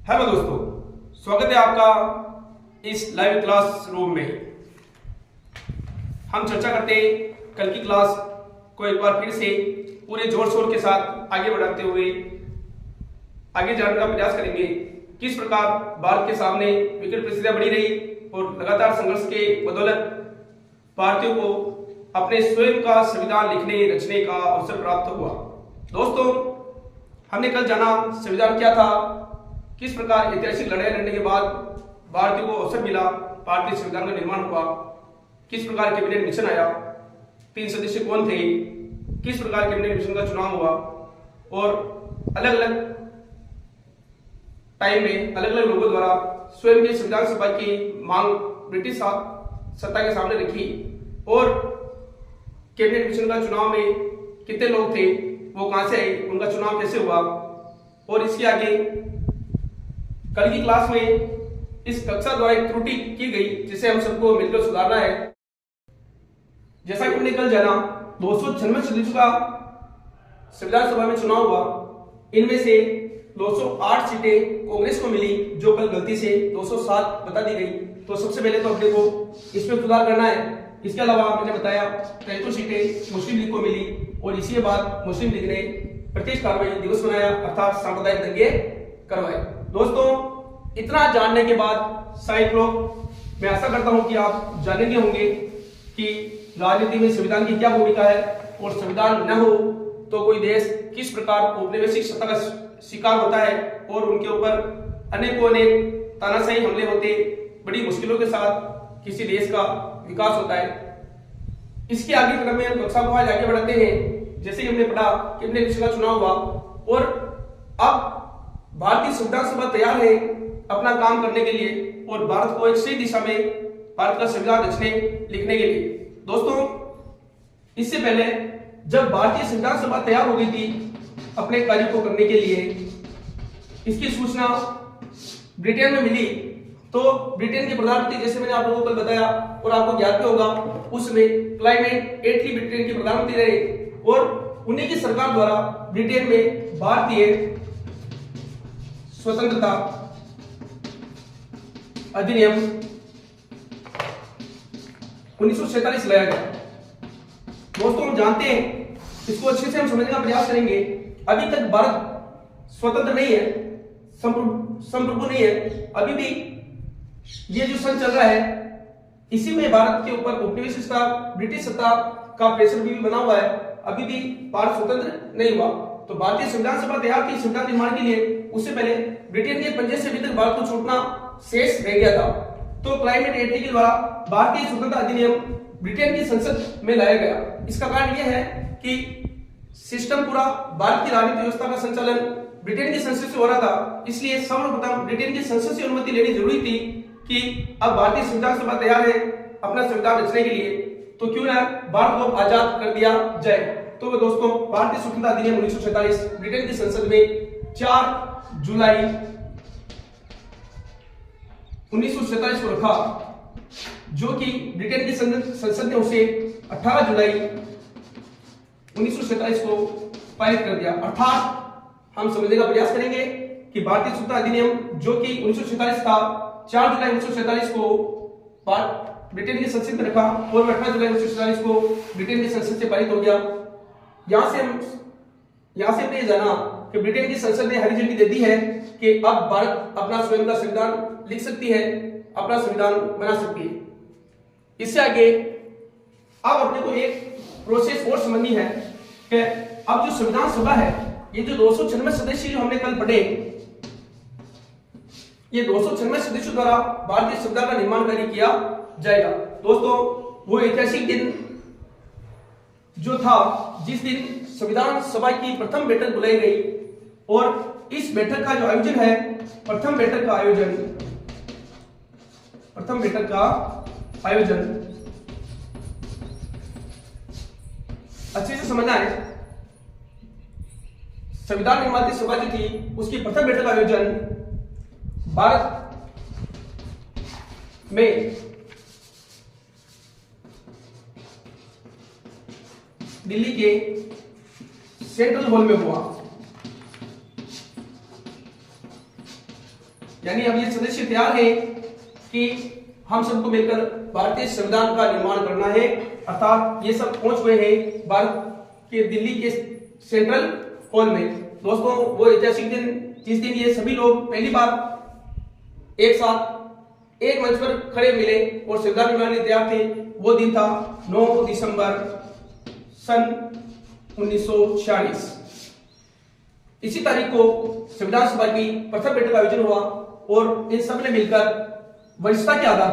Hello दोस्तों, स्वागत है आपका इस लाइव क्लास रूम में। हम चर्चा करते हैं कल की क्लास को एक बार फिर से पूरे जोर शोर के साथ आगे बढ़ाते हुए आगे जाने का प्रयास करेंगे। किस प्रकार भारत के सामने विकट परिस्थितियां बनी रही और लगातार संघर्ष के बदौलत भारतीयों को अपने स्वयं का संविधान लिखने रचने का अवसर प्राप्त हुआ। दोस्तों, हमने कल जाना संविधान क्या था, किस प्रकार ऐतिहासिक लड़ाई लड़ने के बाद भारतीयों को अवसर मिला, भारतीय संविधान का निर्माण हुआ, किस प्रकार कैबिनेट मिशन आया, 3 सदस्य कौन थे, किस प्रकार कैबिनेट मिशन का चुनाव हुआ और अलग अलग टाइम में अलग अलग लोगों द्वारा स्वयं के संविधान सभा की मांग ब्रिटिश सत्ता के सामने रखी और कैबिनेट मिशन का चुनाव में कितने लोग थे, वो कहां से आए, उनका चुनाव कैसे हुआ और इसके आगे कल की क्लास में इस कक्षा द्वारा एक त्रुटि की गई जिसे हम सबको मिलकर सुधारना है। जैसा कि हमने कल जाना 296 सदस्यों का संविधान सभा में चुनाव हुआ। इनमें से 208 सीटें कांग्रेस को मिली जो कल गलती से 207 बता दी गई। तो सबसे पहले तो अपने को इसमें सुधार करना है। इसके अलावा मैंने बताया 33 सीटें मुस्लिम लीग को मिली और इसी के बाद मुस्लिम लीग ने प्रत्यक्ष कार्रवाई दिवस मनाया अर्थात सांप्रदायिक दंगे करवाए। दोस्तों, इतना जानने के बाद शायद लोग, मैं आशा करता हूं कि आप जानेंगे होंगे कि राजनीति में संविधान की क्या भूमिका है और संविधान न हो तो कोई देश किस प्रकार औपनिवेशिक सत्ता का शिकार होता है और उनके ऊपर अनेकों अनेक तानाशाही हमले होते, बड़ी मुश्किलों के साथ किसी देश का विकास होता है। इसके आगे क्रम में हम कक्षा को आज आगे बढ़ाते हैं। जैसे ही हमने पढ़ा कैबिनेट मिशन का चुनाव हुआ और अब भारतीय संविधान सभा तैयार है अपना काम करने के लिए और भारत को एक सही दिशा में भारत का संविधान रचने लिखने के लिए। दोस्तों, इससे पहले जब भारतीय संविधान सभा तैयार हो गई थी अपने कार्य को करने के लिए, इसकी सूचना ब्रिटेन में मिली तो ब्रिटेन के प्रधानमंत्री, जैसे मैंने आप लोगों को कल बताया और आपको ज्ञात भी होगा, उसमें क्लाइमेट एटली ब्रिटेन के प्रधानमंत्री रहे और उन्हीं की सरकार द्वारा ब्रिटेन में भारतीय स्वतंत्रता अधिनियम 1947 लाया गया। दोस्तों, हम जानते हैं, इसको अच्छे से हम समझने का प्रयास करेंगे। अभी तक भारत स्वतंत्र नहीं है, संप्रभु नहीं है। अभी भी ये जो संघ चल रहा है इसी में भारत के ऊपर औपनिवेशिक सत्ता, ब्रिटिश सत्ता का प्रेशर भी बना हुआ है। अभी भी भारत स्वतंत्र नहीं हुआ। तो भारतीय संविधान सभा तैयार थी संविधान निर्माण के लिए, उससे पहले ब्रिटेन के पंजे से अभी तक भारत को छूटना शेष रह गया था। तो क्लाइमेट एटली के द्वारा भारतीय स्वतंत्रता अधिनियम ब्रिटेन की संसद में लाया गया। इसका कारण यह है कि सिस्टम पूरा भारत की राजनीतिक व्यवस्था का संचालन ब्रिटेन की संसद से हो रहा था, इसलिए सर्वप्रथम ब्रिटेन की संसद से अनुमति लेनी जरूरी थी कि अब भारतीय संविधान सभा तैयार है अपना संविधान रचने के लिए, तो क्यों ना भारत को आजाद कर दिया जाए। तो दोस्तों, भारतीय स्वतंत्रता अधिनियम 1947 ब्रिटेन की संसद में 4 जुलाई 1947 को रखा, जो कि ब्रिटेन की संसद ने उसे 18 जुलाई 1947 को पारित कर दिया। अर्थात हम समझने का प्रयास करेंगे कि भारतीय स्वतंत्रता अधिनियम जो कि 1947 था, 4 जुलाई 1947 को ब्रिटेन की संसद में रखा और 18 जुलाई 1947 को ब्रिटेन की संसद से पारित हो गया। यहां से हमने ये जाना कि ब्रिटेन की संसद ने हरी झंडी दे दी है कि अब भारत अपना स्वयं का संविधान लिख सकती है, अपना संविधान बना सकती है। इससे आगे अब अपने को एक प्रोसेस और समझनी है कि अब जो संविधान सभा है, ये जो 296 सदस्य जो हमने कल पढ़े, ये 296 सदस्यों द्वारा भारतीय संविधान का निर्माण कार्य किया जाएगा। दोस्तों, वो ऐतिहासिक दिन जो था जिस दिन संविधान सभा की प्रथम बैठक बुलाई गई और इस बैठक का जो आयोजन है, प्रथम बैठक का आयोजन अच्छे से समझना है। संविधान निर्माता सभा जो थी उसकी प्रथम बैठक का आयोजन भारत में दिल्ली के सेंट्रल हॉल में हुआ। यानी अब ये सदस्य तैयार है कि हम सबको मिलकर भारतीय संविधान का निर्माण करना है। अर्थात ये सब पहुंच हुए हैं भारत के दिल्ली के सेंट्रल हॉल में। दोस्तों वो ऐतिहासिक दिन जिस दिन ये सभी लोग पहली बार एक साथ एक मंच पर खड़े मिले और संविधान निर्माण के तैयार थे, वो दिन था 9 दिसंबर सन 1946। इसी तारीख को संविधान सभा की प्रथम बैठक का आयोजन हुआ और इन सब ने मिलकर वरिष्ठता के आधार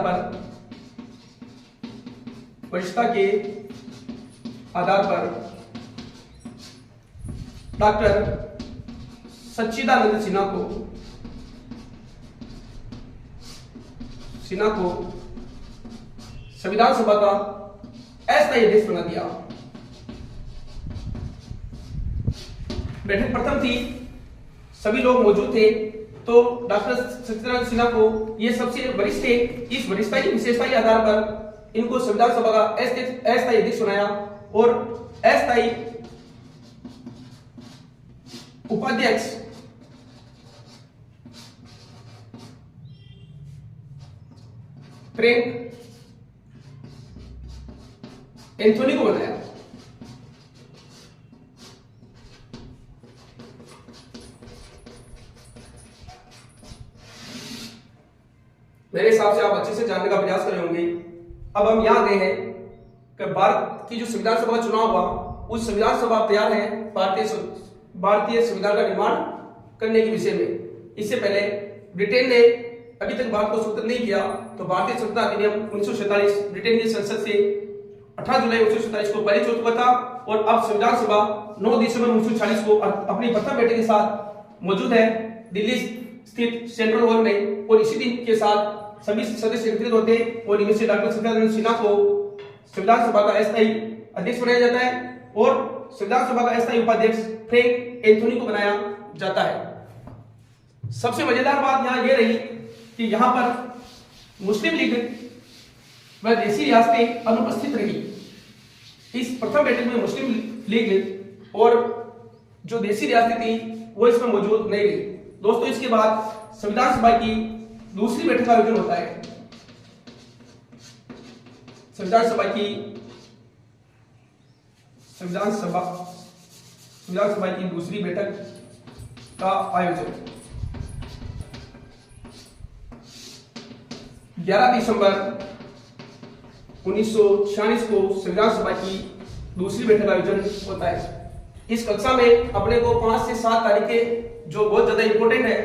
पर डॉक्टर सच्चिदानंद सिन्हा को संविधान सभा का अस्थायी अध्यक्ष बना दिया। बैठक प्रथम थी, सभी लोग मौजूद थे, तो डॉक्टर सच्चिदानंद सिन्हा को ये सबसे वरिष्ठ थे। इस वरिष्ठता की विशेषता के आधार पर इनको संविधान सभा का अस्थायी अध्यक्ष बनाया और अस्थायी उपाध्यक्ष फ्रैंक एंथोनी को बनाया। मेरे हिसाब से आप अच्छे से जानने का प्रयास कर रहे होंगे। अब हम यहां गए हैं कि भारत की जो संविधान सभा का चुनाव हुआ, उस संविधान सभा तैयार है भारतीय संविधान का निर्माण करने के विषय में। इससे पहले ब्रिटेन ने अभी तक भारत को स्वतंत्र नहीं किया, तो भारतीय संविधान अधिनियम 1947 ब्रिटेन की संसद से 18 जुलाई 1947 को पारित हो चुका था और अब संविधान सभा 9 दिसंबर 1946 को अपनी प्रथम बैठक के साथ मौजूद है दिल्ली स्थित सेंट्रल हॉल में। और इसी दिन के साथ सभी सदस्य एकत्रित होते हैं और इनमें से डॉक्टर सच्चिदानंद सिन्हा को संविधान सभा का अस्थायी अध्यक्ष बनाया जाता है और संविधान सभा का अस्थायी उपाध्यक्ष फ्रैंक एंथोनी को बनाया जाता है। सबसे मजेदार बात यहां यह रही कि यहां पर मुस्लिम लीग व देसी रियासतें अनुपस्थित रही। इस प्रथम बैठक में मुस्लिम लीग और जो देसी रियासतें थी वो इसमें मौजूद नहीं रही। दोस्तों इसके बाद संविधान सभा की दूसरी बैठक का आयोजन होता है। संविधान सभा की दूसरी बैठक का आयोजन 11 दिसंबर 1946 को संविधान सभा की दूसरी बैठक का आयोजन होता है। इस कक्षा में अपने को 5 से 7 तारीखें जो बहुत ज्यादा इंपॉर्टेंट है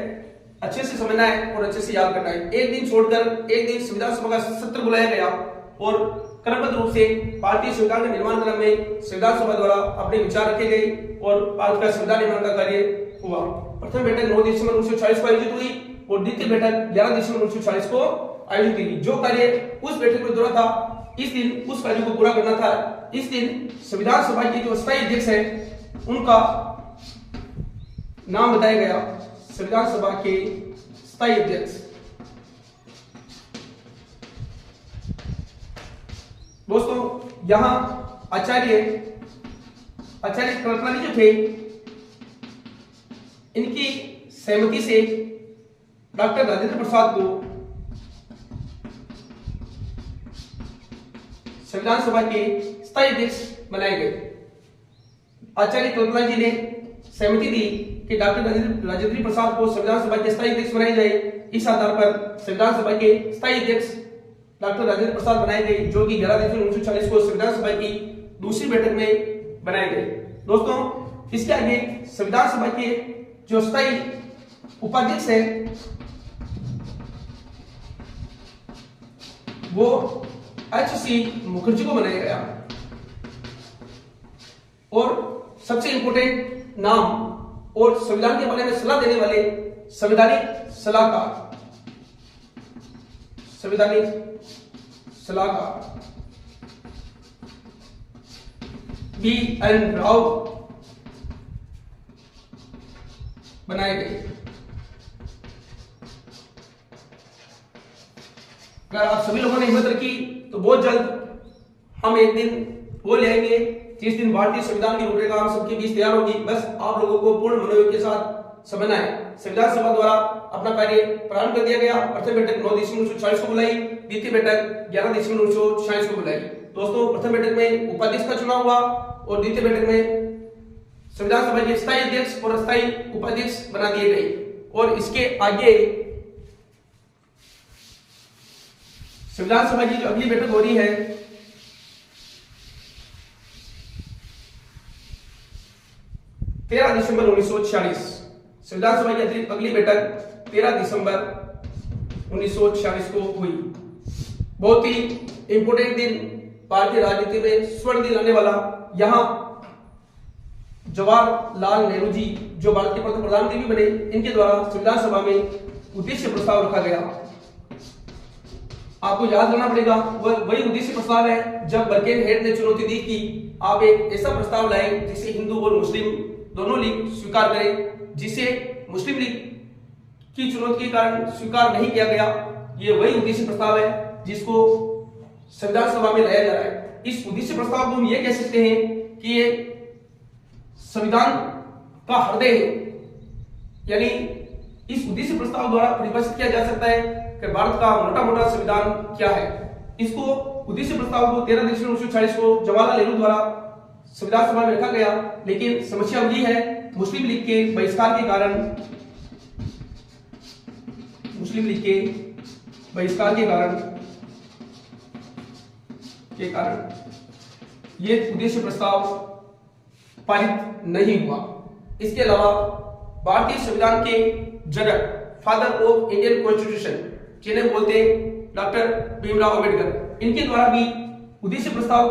अच्छे से समझना है और अच्छे से याद करना है। एक दिन छोड़कर एक दिन संविधान सभा का सत्र बुलाया गया और क्रमबद्ध रूप से भारतीय संविधान के निर्माण क्रम में संविधान सभा द्वारा अपने विचार रखे गए और भारत का संविधान निर्माण का कार्य हुआ। प्रथम बैठक 9 दिसंबर 1946 को आयोजित हुई और द्वितीय बैठक 11 दिसंबर 1946 को आयोजित हुई। जो कार्य उस बैठक में जुड़ा था, इस दिन उस कार्य को पूरा करना था। इस दिन संविधान सभा के जो अस्थायी अध्यक्ष है उनका नाम बताया गया, संविधान सभा के स्थायी अध्यक्ष। दोस्तों यहां आचार्य कृपलानी जो थे, इनकी सहमति से डॉक्टर राजेंद्र प्रसाद को संविधान सभा के स्थायी अध्यक्ष बनाए गए। आचार्य कृपलानी जी ने सहमति दी कि डॉक्टर राजेंद्र प्रसाद को संविधान सभा के स्थायी अध्यक्ष बनाए जाए। इस आधार पर संविधान सभा के स्थायी अध्यक्ष डॉक्टर राजेंद्र प्रसाद बनाए गए, जो कि 11 दिसंबर 1946 को संविधान सभा की दूसरी बैठक में बनाए गए। दोस्तों इसके आगे संविधान सभा के जो स्थायी उपाध्यक्ष है वो H.C. मुखर्जी को बनाया गया और सबसे इंपोर्टेंट नाम और संविधान के बारे में सलाह देने वाले संवैधानिक सलाहकार B.N. राव बनाए गए। अगर आप सभी लोगों ने हिम्मत रखी तो बहुत जल्द हम एक दिन वो ले आएंगे जिस दिन भारतीय संविधान की रूपरेखा हम सबके बीच तैयार होगी। बस आप लोगों को पूर्ण मनोयोग के साथ समझना है। संविधान सभा द्वारा अपना कार्य प्रारंभ कर दिया गया। प्रथम बैठक 9 दिसंबर 1946 को बुलाई, द्वितीय बैठक 11 दिसंबर 1946 को बुलाई। दोस्तों, प्रथम बैठक में उपाध्यक्ष का चुनाव हुआ और द्वितीय बैठक में संविधान सभा के स्थायी अध्यक्ष और अस्थायी उपाध्यक्ष बना दिए गए। और इसके आगे संविधान सभा की जो अगली बैठक हो रही है 13 दिसंबर 1946, संविधान सभा की अगली बैठक 13 दिसंबर 1946 को हुई। बहुत ही इंपोर्टेंट दिन, भारतीय राजनीति में स्वर्ण दिन आने वाला। यहां जवाहरलाल नेहरू जी, जो भारत के प्रथम प्रधानमंत्री भी बने, इनके द्वारा संविधान सभा में उद्देश्य प्रस्ताव रखा गया। आपको याद करना पड़ेगा, वही उद्देश्य प्रस्ताव है जब बर्केनहेड ने चुनौती दी कि आप एक ऐसा प्रस्ताव लाएं जिसे हिंदू और मुस्लिम दोनों लीग स्वीकार करें, जिसे मुस्लिम लीग की चुनौती के कारण स्वीकार नहीं किया गया। ये वही उद्देश्य प्रस्ताव है जिसको संविधान सभा में लाया जा रहा है। इस उद्देश्य प्रस्ताव को हम ये कह सकते हैं कि ये संविधान का हृदय है, यानी इस उद्देश्य प्रस्ताव द्वारा परिभाषित किया जा सकता है कि भारत का मोटा संविधान क्या है। इसको उद्देश्य प्रस्ताव को 13 दिसंबर 1946 को जवाहरलाल नेहरू द्वारा संविधान सभा में रखा गया, लेकिन समस्या ये है मुस्लिम लीग के बहिष्कार के कारण, मुस्लिम लीग के बहिष्कार के कारण ये उद्देश्य प्रस्ताव पारित नहीं हुआ। इसके अलावा भारतीय संविधान के जनक, फादर ऑफ इंडियन कॉन्स्टिट्यूशन, जिन्हें बोलते हैं डॉक्टर भीमराव अंबेडकर, इनके द्वारा भी उद्देश्य प्रस्ताव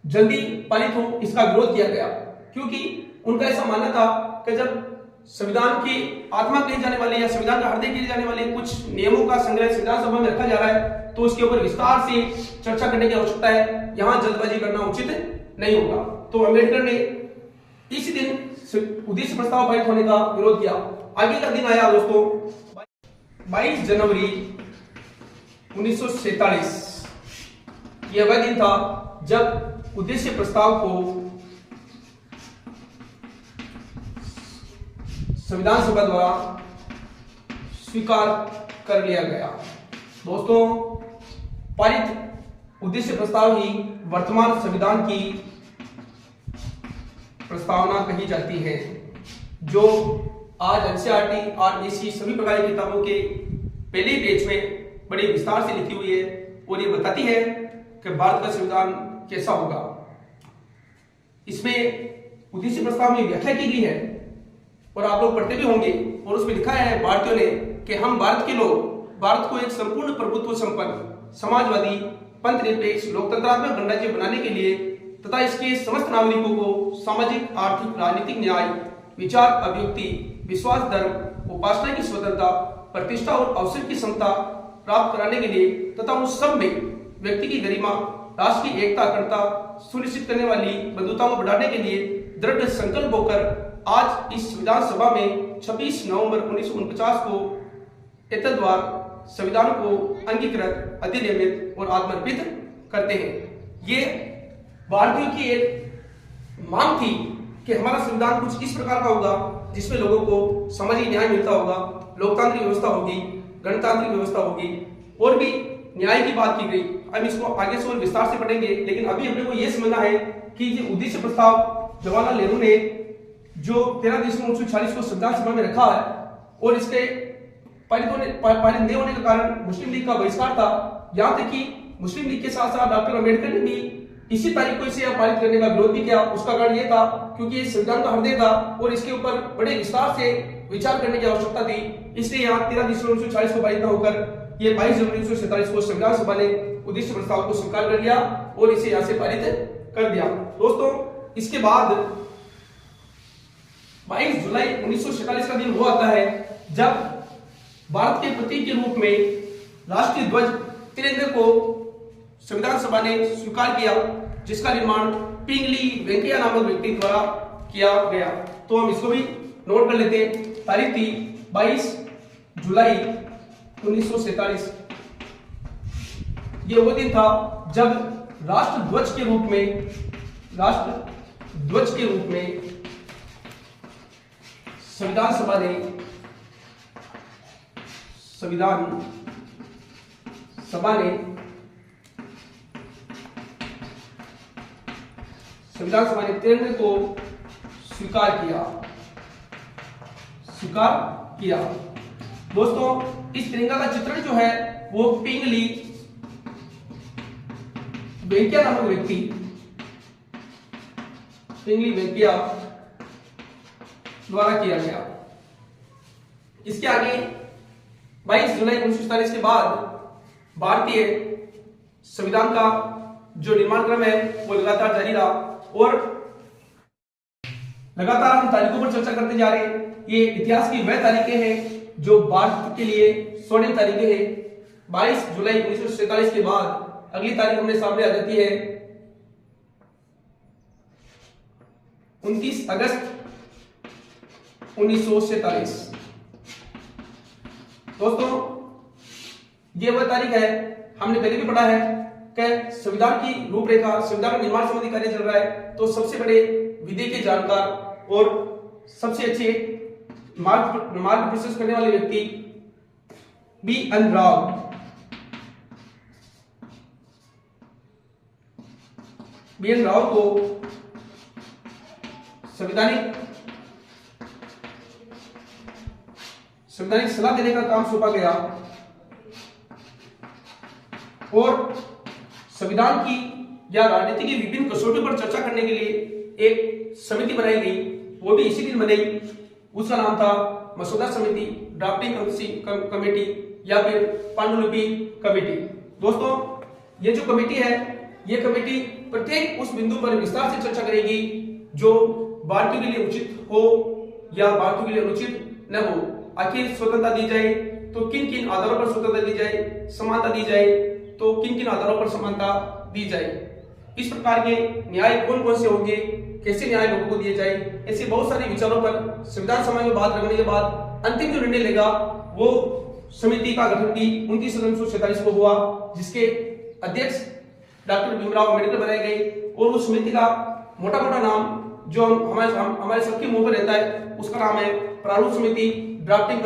जल्दी पारित हो इसका विरोध किया गया, क्योंकि उनका ऐसा मानना था कि जब संविधान की आत्मा कही जाने वाले या संविधान का हृदय कहे जाने वाले कुछ नियमों का संग्रह संविधान सभा में रखा जा रहा है तो उसके ऊपर विस्तार से चर्चा करने की आवश्यकता है, यहाँ जल्दबाजी करना उचित नहीं होगा। तो अम्बेडकर ने इस दिन उद्देश्य प्रस्ताव पारित होने का विरोध किया। आगे का दिन आया दोस्तों 22 जनवरी 1947। यह वह दिन था जब उद्देश्य प्रस्ताव को संविधान सभा द्वारा स्वीकार कर लिया गया। दोस्तों, पारित उद्देश्य प्रस्ताव ही वर्तमान संविधान की प्रस्तावना कही जाती है, जो आज एनसीईआरटी, आरबीसी सभी प्रकार की किताबों के पहले पेज में बड़े विस्तार से लिखी हुई है और ये बताती है कि भारत का संविधान कैसा होगा। इसमें उद्देश्य प्रस्ताव में व्याख्या की गई है और आप लोग पढ़ते भी होंगे, और उसमें लिखा है भारतीयों ने कि हम भारत के लोग भारत को एक संपूर्ण प्रभुत्व संपन्न, समाजवादी, पंथ निरपेक्ष, लोकतंत्रात्मक गणराज्य बनाने के लिए तथा इसके समस्त नागरिकों को सामाजिक, आर्थिक, राजनीतिक न्याय, विचार, अभिव्यक्ति, विश्वास, धर्म, उपासना की स्वतंत्रता, प्रतिष्ठा और अवसर की समता प्राप्त कराने के लिए तथा उन सब में व्यक्ति की गरिमा, राष्ट्र की एकता, अखंडता सुनिश्चित करने वाली बंधुताओं को बढ़ाने के लिए दृढ़ संकल्प होकर आज इस संविधान सभा में 26 नवंबर 1949 को एतद्वार संविधान को अंगीकृत, अधिनियमित और आत्मर्पित करते हैं। ये भारतीयों की एक मांग थी कि हमारा संविधान कुछ इस प्रकार का होगा जिसमें लोगों को सामाजिक न्याय मिलता होगा, लोकतांत्रिक व्यवस्था होगी, गणतांत्रिक व्यवस्था होगी, और भी न्याय की बात की गई। हम इसको आगे से और विस्तार से पढ़ेंगे, लेकिन अभी अपने को यह समझना है कि ये उद्देश्य प्रस्ताव जवाहरलाल नेहरू ने जो 13 दिसंबर 1946 को संविधान सभा में रखा है और इसके पारित नहीं होने के कारण मुस्लिम लीग का बहिष्कार था। यहाँ तक कि मुस्लिम लीग के साथ साथ डॉक्टर अम्बेडकर ने भी इसी तारीख को इसे पारित करने का विरोध भी किया। उसका कारण यह था क्योंकि ये संविधान का हृदय था और इसके ऊपर बड़े विस्तार से विचार करने की आवश्यकता थी। इसलिए यहाँ 13 दिसंबर 1946 को पारित न होकर ये 22 जनवरी 1947 को संविधान सभा ने उद्देश्य प्रस्ताव को स्वीकार कर लिया और इसे यहाँ से पारित कर दिया। दोस्तों, इसके बाद 22 जुलाई 1947 का दिन वो आता है जब भारत के प्रतीक के रूप में राष्ट्रीय ध्वज तिरंगे को संविधान सभा ने स्वीकार किया, जिसका निर्माण पिंगली वेंकैया नामक व्यक्ति द्वारा किया गया। तो हम इसको भी नोट कर लेते हैं। तारीख थी 22 जुलाई 1947। यह वो दिन था जब राष्ट्र ध्वज के रूप में संविधान सभा ने संविधान सभा ने तिरंगे को स्वीकार किया। दोस्तों, इस तिरंगा का चित्रण जो है वो पिंगली वेंकैया नामक व्यक्ति, पिंगली वेंकैया द्वारा किया गया। इसके आगे 22 जुलाई 1947 के बाद भारतीय संविधान का जो निर्माण क्रम है वो लगातार जारी रहा और लगातार हम तारीखों पर चर्चा करते जा रहे हैं। ये इतिहास की वह तारीखें हैं जो भारत के लिए स्वर्णिम तारीखें हैं। 22 जुलाई 1947 के बाद अगली तारीख हमारे सामने आ जाती है 29 अगस्त 1947। दोस्तों, ये वह तारीख है, हमने पहले भी पढ़ा है कि संविधान की रूपरेखा, संविधान का निर्माण संबंधी कार्य चल रहा है, तो सबसे बड़े विधि के जानकार और सबसे अच्छे मार्ग प्रशस्त करने वाले व्यक्ति B.N. राव, B.N. राव को संवैधानिक सलाह देने का काम सौंपा गया और संविधान की या राजनीति की विभिन्न कसौटियों पर चर्चा करने के लिए एक समिति बनाई गई। वो भी इसी दिन बनाई। उसका नाम था मसौदा समिति, ड्राफ्टिंग कमेटी या फिर पांडुलिपि कमेटी। दोस्तों, ये जो कमेटी है, ये कमेटी प्रत्येक उस बिंदु पर विस्तार से चर्चा करेगी जो भारतीयों के लिए उचित हो या भारतीयों के लिए अनुचित न हो। आखिर स्वतंत्रता दी जाए तो किन किन आधारों पर स्वतंत्रता दी जाए, समानता दी जाए तो किन किन आधारों पर समानता दी जाए, इस प्रकार के न्याय कौन कौन से होंगे, कैसे न्याय लोगों को दिए जाए, ऐसे बहुत सारे विचारों पर संविधान सभा में बात रखने के बाद अंतिम जो निर्णय लेगा वो समिति का गठन भी 29 अगस्त 1947 को हुआ, जिसके अध्यक्ष डॉक्टर भीमराव अम्बेडकर बनाए गए। और उस समिति का मोटा नाम जो हमारे सबके मुंह पर रहता है उसका नाम है प्रारूप समिति, ड्राफ्टिंग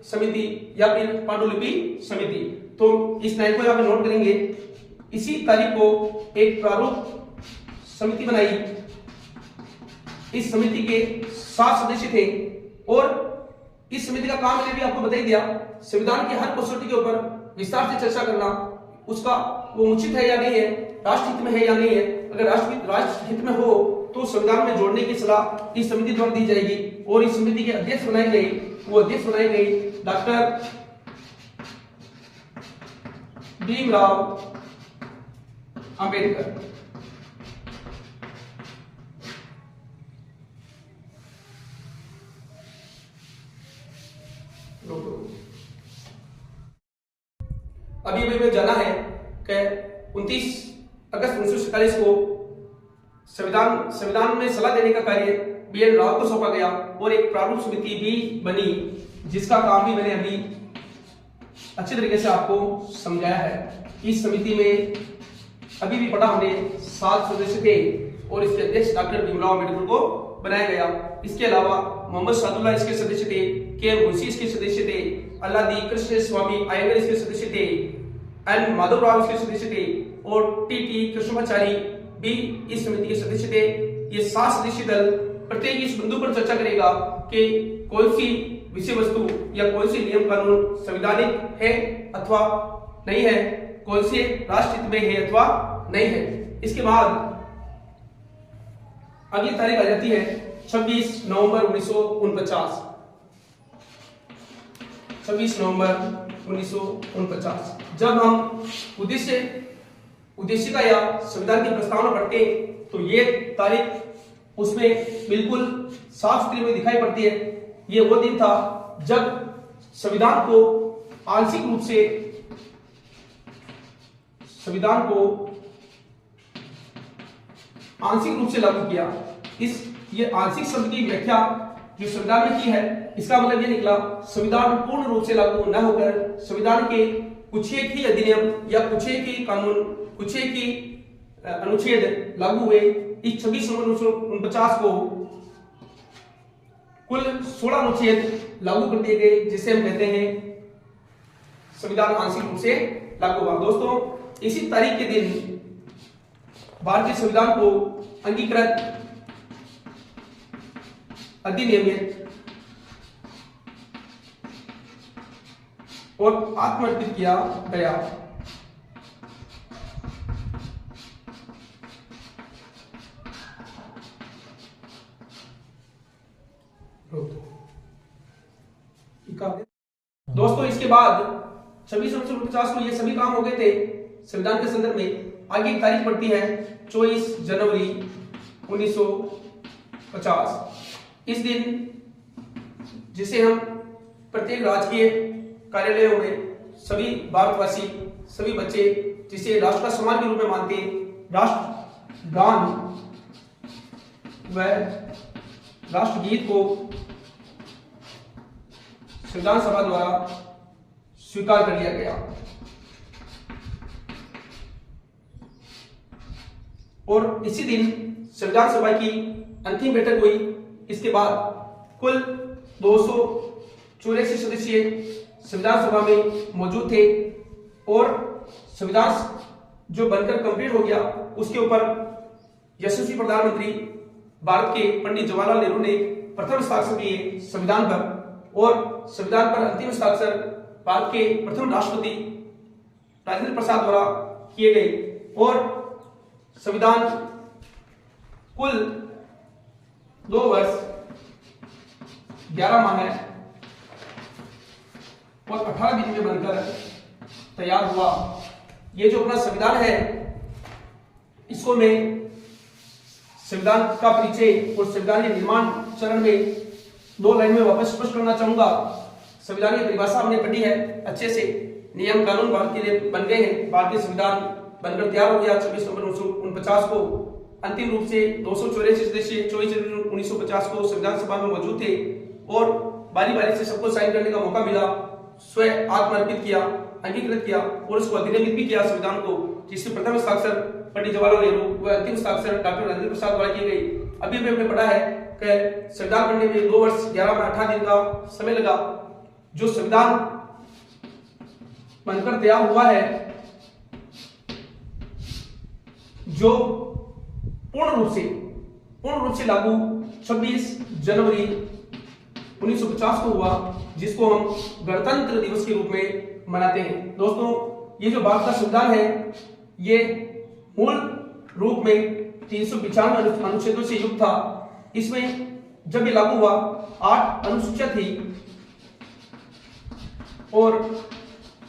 समिति या फिर पांडुलिपि समिति। तो इस नाम को यहाँ पे नोट करेंगे। इसी तारीख को एक प्रारूप समिति बनाई। इस समिति के 7 सदस्य थे और इस समिति का काम मैंने भी आपको बता ही दिया, संविधान की हर कसौटी के ऊपर विस्तार से चर्चा करना, उसका वो उचित है या नहीं है, राष्ट्रहित में है या नहीं है। अगर राष्ट्रहित में हो तो संविधान में जोड़ने की सलाह इस समिति द्वारा दी जाएगी। और इस समिति के अध्यक्ष बनाए गए, वो अध्यक्ष बनाए गए डॉक्टर भीमराव अंबेडकर। अभी हमें जाना है कि 29 अगस्त 1947 को संविधान में सलाह देने का कार्य B.N. राव को सौंपा गया और एक प्रारूप समिति भी बनी, जिसका काम भी मैंने अभी अच्छे तरीके से आपको समझाया है। इस समिति में अभी भी पढ़ा हमने 7 सदस्य थे और इसके अध्यक्ष डॉक्टर भीमराव अम्बेडकर को बनाया गया। इसके अलावा मोहम्मद सादुल्लाह इसके सदस्य थे, के मुंशी इसके सदस्य थे, अल्लादी कृष्ण स्वामी अयंगर इसके सदस्य थे, एन माधवराव इसके सदस्य थे और टी कृष्णाचारी भी इस समिति के सदस्य थे। ये 7 सदस्यीय दल प्रत्येक इस बिंदु पर चर्चा करेगा कि कौन सी विषय वस्तु या कौन से नियम कानून संवैधानिक है अथवा नहीं है, कौन से राष्ट्रहित में है अथवा नहीं है। इसके बाद अगली तारीख आ जाती है 26 नवंबर 1949। 26 नवंबर 1949 जब हम उद्देशिका या संविधान की प्रस्तावना पढ़ते हैं तो ये तारीख उसमें बिल्कुल साफ सुथरी में दिखाई पड़ती है। ये वो दिन था जब संविधान को आंशिक रूप से लागू किया। ये आंशिक शब्द की व्याख्या जो संविधान में की है, इसका मतलब ये निकला संविधान पूर्ण रूप से लागू न होकर संविधान के कुछ एक ही अधिनियम या कुछ एक ही कानून, कुछ एक ही अनुच्छेद लागू हुए। इस 26 नवंबर 1949 को कुल 16 अनुच्छेद लागू कर दिए गए, जिसे हम कहते हैं संविधान आंशिक रूप से लागू हुआ। दोस्तों इसी तारीख के दिन भारतीय संविधान को अंगीकृत, अधिनियमित और आत्मर्पित किया गया। दोस्तों इसके बाद 26/49 को ये सभी काम हो गए थे संविधान के संदर्भ में। आगे एक तारीख पड़ती है 24 जनवरी 1950। इस दिन, जिसे हम प्रत्येक राजकीय कार्यालयों में सभी भारतवासी, सभी बच्चे जिसे राष्ट्र का सम्मान के रूप में मानते हैं, राष्ट्रगान व राष्ट्रगीत को संविधान सभा द्वारा स्वीकार कर लिया गया। और इसी दिन संविधान सभा की अंतिम बैठक हुई। इसके बाद कुल 284 सदस्य संविधान सभा में मौजूद थे और संविधान जो बनकर कंप्लीट हो गया उसके ऊपर यशस्वी प्रधानमंत्री भारत के पंडित जवाहरलाल नेहरू ने प्रथम हस्ताक्षर किए संविधान पर, और संविधान पर अंतिम हस्ताक्षर भारत के प्रथम राष्ट्रपति राजेंद्र प्रसाद द्वारा किए गए। और संविधान कुल 2 वर्ष 11 माह और 18 दिन में बनकर तैयार हुआ। ये जो अपना संविधान है, इसको मैं संविधान का परिचय और संविधान के निर्माण चरण में 2 लाइन में वापस स्पष्ट करना चाहूंगा। संविधान की परिभाषा हमने पढ़ी है अच्छे से, नियम कानून भारत के लिए बन गए हैं। भारतीय संविधान बनकर तैयार हो गया 26 नवंबर 1949 को। अंतिम रूप से 284 सदस्य 24 जनवरी 1950 को संविधान सभा में मौजूद थे और बारी बारी से सबको साइन करने का मौका मिला। स्वयं आत्मर्पित किया, अंगीकृत किया और उसको अधिनियमित भी किया संविधान को, जिससे प्रथम हस्ताक्षर पंडित जवाहरलाल नेहरू व अंतिम हस्ताक्षर डॉक्टर राजेंद्र प्रसाद द्वारा की गई। अभी भी हमने पढ़ा है कि संविधान बनने में 2 वर्ष 11 माह 18 दिन का समय लगा। जो संविधान बनकर तैयार हुआ है, जो पूर्ण रूप से लागू 26 जनवरी 1950 को हुआ, जिसको हम गणतंत्र दिवस के रूप में मनाते हैं। दोस्तों ये जो भारत का संविधान है, ये मूल रूप में 395 अनुच्छेदों से युक्त था। इसमें जब ये लागू हुआ 8 अनुसूचियां थी और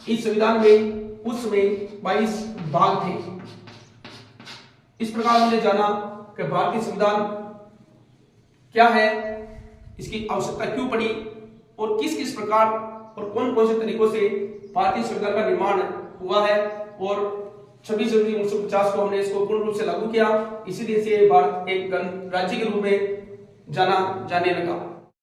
इस संविधान में उस समय 22 भाग थे। इस प्रकार हमने जाना कि भारतीय संविधान क्या है, इसकी आवश्यकता क्यों पड़ी और किस किस प्रकार और कौन कौन से तरीकों से भारतीय संविधान का निर्माण हुआ है। और 26 जनवरी 1950 को हमने इसको पूर्ण रूप से लागू किया। इसी दिन से भारत एक गणराज्य के रूप में जाना जाने लगा।